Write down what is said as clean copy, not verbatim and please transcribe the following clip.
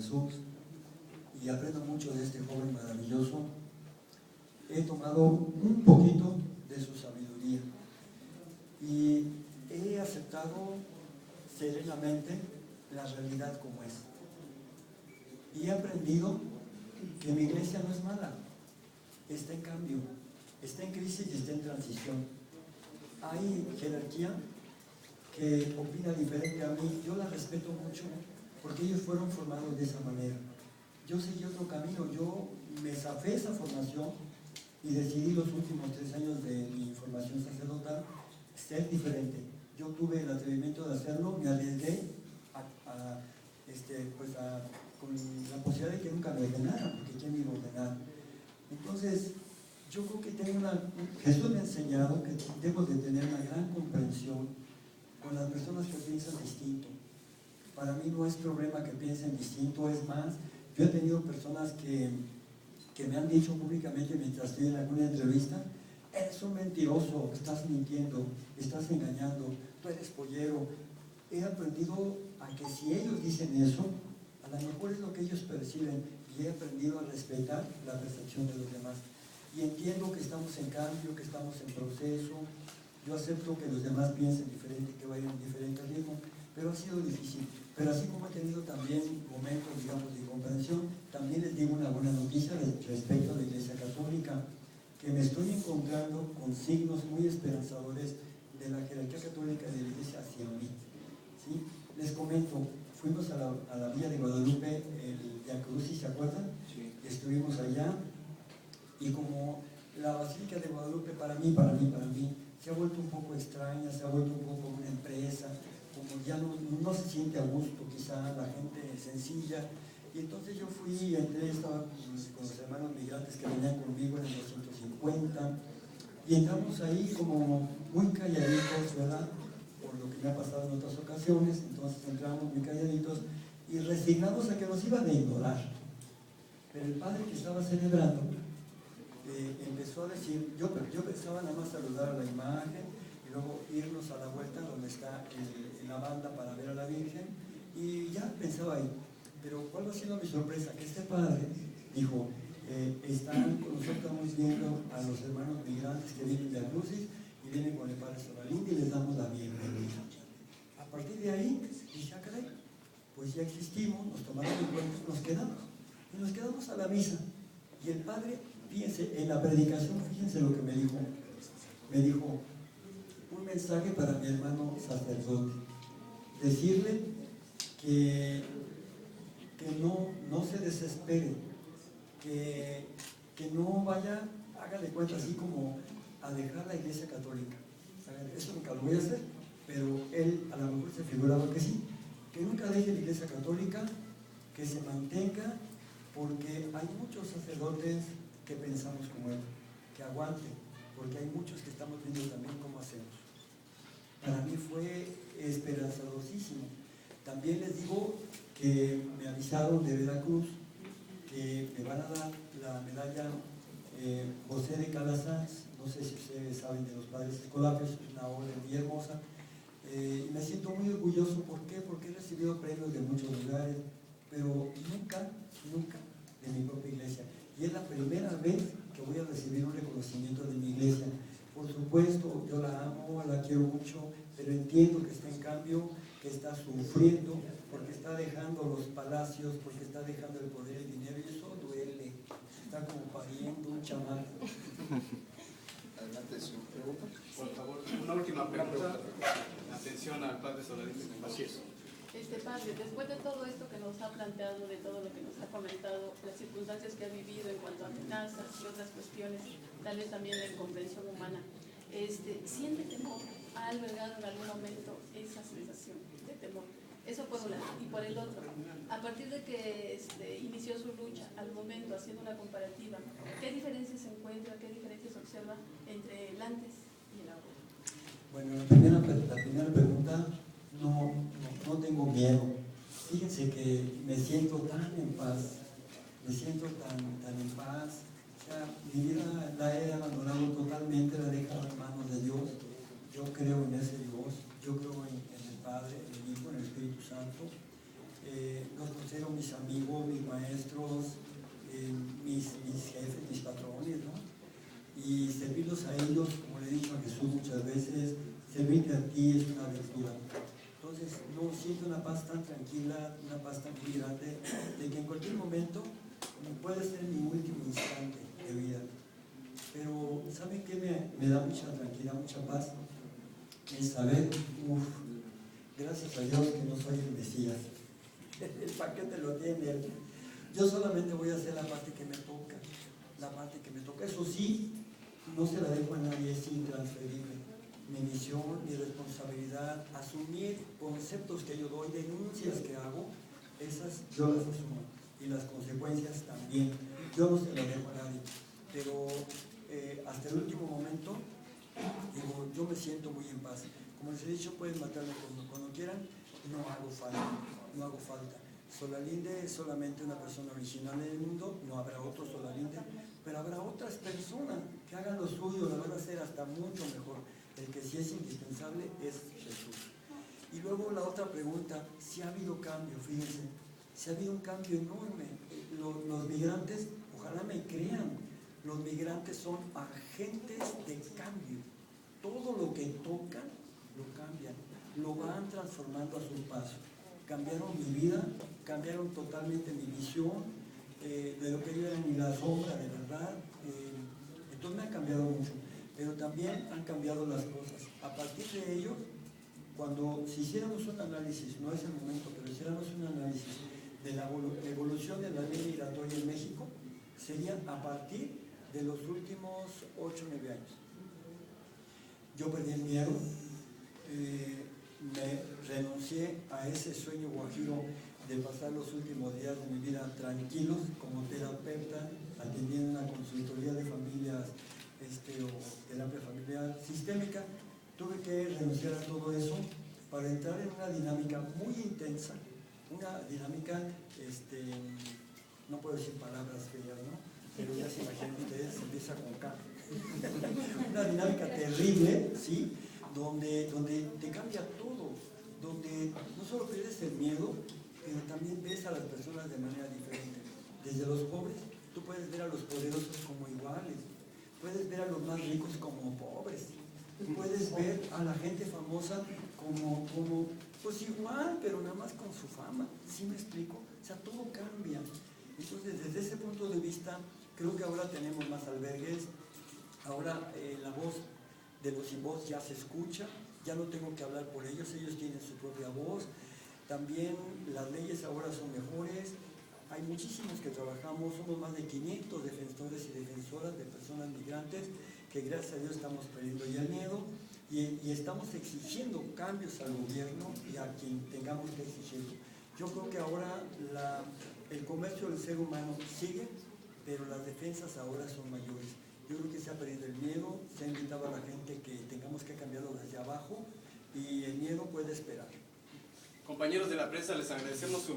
Jesús y aprendo mucho de este joven maravilloso. He tomado un poquito de su sabiduría y he aceptado serenamente la realidad como es. Y he aprendido que mi iglesia no es mala, está en cambio, está en crisis y está en transición. Hay jerarquía que opina diferente a mí, yo la respeto mucho porque ellos fueron formados de esa manera. Yo seguí otro camino, yo me zafé esa formación y decidí los últimos 3 años de mi formación sacerdotal ser diferente. Yo tuve el atrevimiento de hacerlo, me arriesgué con la posibilidad de que nunca me ordenaran, porque ¿quién me iba a ordenar? Entonces, yo creo que Jesús me ha enseñado que debo de tener una gran comprensión con las personas que piensan distinto. Para mí no es problema que piensen distinto, es más, yo he tenido personas que me han dicho públicamente mientras estoy en alguna entrevista: eres un mentiroso, estás mintiendo, estás engañando, tú eres pollero. He aprendido a que si ellos dicen eso, a lo mejor es lo que ellos perciben, y he aprendido a respetar la percepción de los demás. Y entiendo que estamos en cambio, que estamos en proceso. Yo acepto que los demás piensen diferente, que vayan en diferente ritmo, pero ha sido difícil. Pero así como he tenido también momentos, digamos, de comprensión, también les digo una buena noticia respecto a la Iglesia Católica, que me estoy encontrando con signos muy esperanzadores de la jerarquía católica de la Iglesia hacia mí. ¿Sí? Les comento, fuimos a la Villa de Guadalupe, el Via Crucis, ¿se acuerdan? Sí. Estuvimos allá, y como la Basílica de Guadalupe para mí, se ha vuelto un poco extraña, se ha vuelto un poco una empresa, como ya no se siente a gusto quizá la gente sencilla. Y entonces yo fui y entré, estaba con los hermanos migrantes que venían conmigo en el 250, y entramos ahí como muy calladitos, ¿verdad? Por lo que me ha pasado en otras ocasiones. Entonces entramos muy calladitos y resignados a que nos iban a ignorar. Pero el padre que estaba celebrando empezó a decir, yo pensaba nada más saludar a la imagen y luego irnos a la vuelta donde está la banda para ver a la Virgen, y ya pensaba ahí. Pero ¿cuál ha sido mi sorpresa? Que este padre dijo: nosotros estamos viendo a los hermanos migrantes que vienen de Crucis y vienen con el padre Solalinde y les damos la bienvenida. A partir de ahí dije: ah, caray, pues ya existimos, nos tomaron en cuenta, nos quedamos a la misa. Y el padre, fíjense, en la predicación, fíjense lo que me dijo. Me dijo un mensaje para mi hermano sacerdote: decirle que no se desespere, que no vaya, haga de cuenta así como a dejar la Iglesia Católica. Eso nunca lo voy a hacer, pero él a lo mejor se figuraba que sí, que nunca deje la Iglesia Católica, que se mantenga, porque hay muchos sacerdotes que pensamos como él, que aguanten, porque hay muchos que estamos viendo también cómo hacemos. Para mí fue esperanzadosísimo. También les digo que me avisaron de Veracruz que me van a dar la medalla José de Calasanz. No sé si ustedes saben de los Padres Escolapios, es una obra muy hermosa. Y me siento muy orgulloso. ¿Por qué? Porque he recibido premios de muchos lugares, pero nunca de mi propia iglesia. Y es la primera vez que voy a recibir un reconocimiento de mi iglesia. Por supuesto, yo la amo, la quiero mucho, pero entiendo que está en cambio, que está sufriendo, porque está dejando los palacios, porque está dejando el poder, el dinero, y eso duele. Está como pariendo un chamaco. Adelante, su pregunta. Por favor, una última pregunta. Atención al padre Solalinde. Así es. Padre, después de todo esto que nos ha planteado, de todo lo que nos ha comentado, las circunstancias que ha vivido en cuanto a amenazas y otras cuestiones, tal vez también de incomprensión humana, ¿siente temor? ¿Ha albergado en algún momento esa sensación de temor? Eso por un lado. Y por el otro, a partir de que inició su lucha, al momento, haciendo una comparativa, ¿qué diferencias se encuentra, qué diferencias observa entre el antes y el ahora? Bueno, la primera pregunta, no tengo miedo. Fíjense que me siento tan en paz, tan en paz. O sea, mi vida la he abandonado totalmente, la he dejado en manos de Dios. Yo creo en ese Dios, yo creo en el Padre, en el Hijo, en el Espíritu Santo. los considero mis amigos, mis maestros, mis jefes, mis patrones, ¿no? Y servirlos a ellos, como le he dicho a Jesús muchas veces, servirte a ti es una aventura. Entonces, no siento una paz tan tranquila, una paz tan muy grande, de que en cualquier momento puede ser mi último instante de vida. Pero, ¿saben qué me da mucha tranquilidad, mucha paz? El saber, gracias a Dios que no soy el Mesías. El paquete lo tiene Él. Yo solamente voy a hacer la parte que me toca. La parte que me toca. Eso sí, no se la dejo a nadie, es intransferible. Mi misión, mi responsabilidad, asumir conceptos que yo doy, denuncias que hago, esas yo las asumo. Y las consecuencias también. Yo no se las dejo a nadie. Pero hasta el último momento, digo, yo me siento muy en paz. Como les he dicho, pueden matarme cuando quieran, no hago falta. Solalinde es solamente una persona original en el mundo, no habrá otro Solalinde, pero habrá otras personas que hagan lo suyo, lo van a hacer hasta mucho mejor. El que sí es indispensable es Jesús. Y luego la otra pregunta, si ha habido cambio, fíjense, si ha habido un cambio enorme. Los migrantes, ojalá me crean, los migrantes son agentes de cambio. Todo lo que tocan, lo cambian, lo van transformando a su paso. Cambiaron mi vida, cambiaron totalmente mi visión, de lo que yo era ni la sombra, de verdad. Entonces me ha cambiado mucho, pero también han cambiado las cosas. A partir de ello, si hiciéramos un análisis, no es el momento, pero hiciéramos un análisis de la evolución de la ley migratoria en México, sería a partir de los últimos 8 o 9 años. Yo perdí el miedo, me renuncié a ese sueño guajiro de pasar los últimos días de mi vida tranquilos como terapeuta, atendiendo una consultoría de familias o terapia familiar sistémica. Tuve que renunciar a todo eso para entrar en una dinámica muy intensa, una dinámica, no puedo decir palabras feas, ¿no? Pero ya se imaginan ustedes, empieza con K. Una dinámica terrible, ¿sí? Donde te cambia todo, donde no solo pierdes el miedo, pero también ves a las personas de manera diferente. Desde los pobres, tú puedes ver a los poderosos como iguales, puedes ver a los más ricos como pobres, puedes ver a la gente famosa como pues igual, pero nada más con su fama. ¿Sí me explico? O sea, todo cambia. Entonces, desde ese punto de vista, creo que ahora tenemos más albergues, ahora la voz de los sin voz ya se escucha, ya no tengo que hablar por ellos, ellos tienen su propia voz. También las leyes ahora son mejores, hay muchísimos que trabajamos, somos más de 500 defensores y defensoras de personas migrantes, que gracias a Dios estamos perdiendo ya el miedo y estamos exigiendo cambios al gobierno y a quien tengamos que exigirlo. Yo creo que ahora el comercio del ser humano sigue, pero las defensas ahora son mayores. Yo creo que se ha perdido el miedo, se ha invitado a la gente que tengamos que cambiarlo desde abajo y el miedo puede esperar. Compañeros de la prensa, les agradecemos su